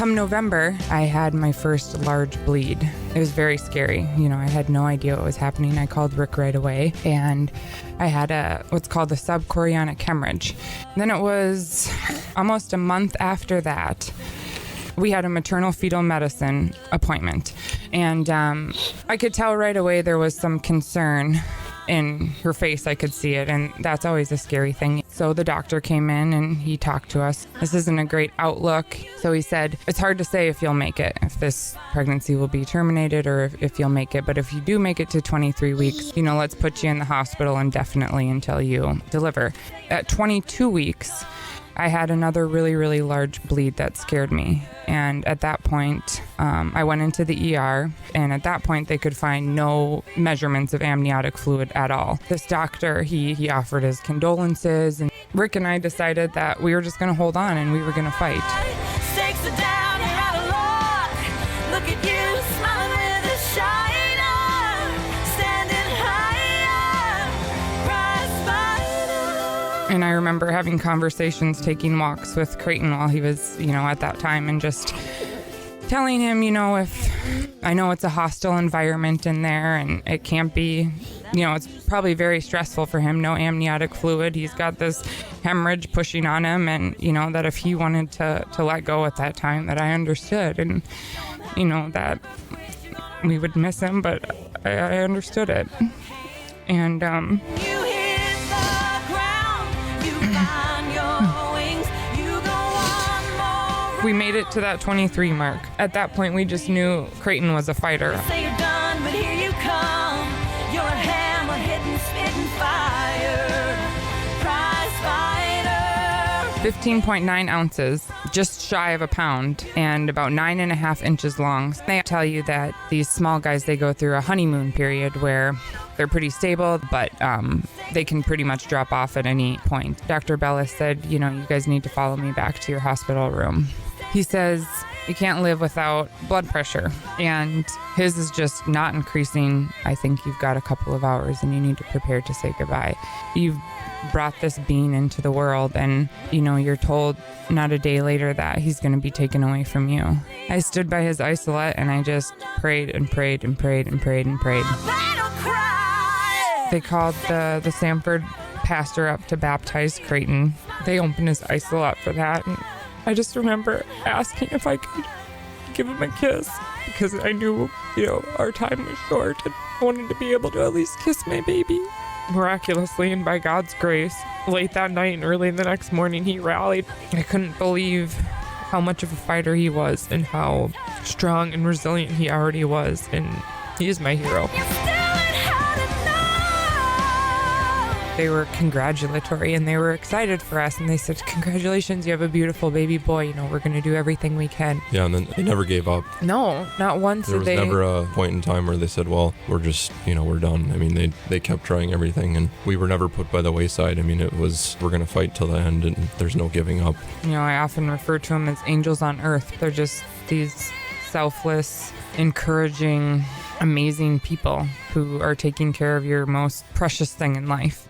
Come November, I had my first large bleed. It was very scary. I had no idea what was happening. I called Rick right away, and I had what's called a subchorionic hemorrhage. Then it was almost a month after that, we had a maternal fetal medicine appointment, and I could tell right away there was some concern in her face. I could see it, and that's always a scary thing. So the doctor came in and he talked to us. This isn't a great outlook. So he said, it's hard to say if you'll make it, if this pregnancy will be terminated or if you'll make it. But if you do make it to 23 weeks, let's put you in the hospital indefinitely until you deliver. At 22 weeks, I had another really, really large bleed that scared me. And at that point, I went into the ER, and at that point, they could find no measurements of amniotic fluid at all. This doctor, he offered his condolences, and Rick and I decided that we were just going to hold on and we were going to fight. Stakes are down, you're out of luck. Look at you, smiling with a shiner, standing higher, prize fighter. And I remember having conversations, taking walks with Creighton while he was, at that time, and just telling him, if I know it's a hostile environment in there and it can't be, it's probably very stressful for him. No amniotic fluid. He's got this hemorrhage pushing on him, and, that if he wanted to let go at that time, that I understood, and, that we would miss him, but I understood it. And, we made it to that 23 mark. At that point, we just knew Creighton was a fighter. Say you're done, but here you come. You're a hammer hitting, spitting fire. Prize fighter. 15.9 ounces, just shy of a pound, and about 9.5 inches long. They tell you that these small guys, they go through a honeymoon period where they're pretty stable, but they can pretty much drop off at any point. Dr. Bellis said, you guys need to follow me back to your hospital room. He says, you can't live without blood pressure, and his is just not increasing. I think you've got a couple of hours and you need to prepare to say goodbye. You've brought this being into the world, and you're told not a day later that he's going to be taken away from you. I stood by his isolette and I just prayed and prayed and prayed and prayed and prayed. They called the Sanford pastor up to baptize Creighton. They opened his isolette for that, and I just remember asking if I could give him a kiss, because I knew, our time was short, and I wanted to be able to at least kiss my baby. Miraculously, and by God's grace, late that night and early the next morning, he rallied. I couldn't believe how much of a fighter he was and how strong and resilient he already was, and he is my hero. They were congratulatory, and they were excited for us, and they said, congratulations, you have a beautiful baby boy, we're going to do everything we can. Yeah, and then they never gave up. No, not once. There was never a point in time where they said, well, we're just, we're done. I mean, they kept trying everything, and we were never put by the wayside. I mean, it was, we're going to fight till the end, and there's no giving up. I often refer to them as angels on earth. They're just these selfless, encouraging, amazing people who are taking care of your most precious thing in life.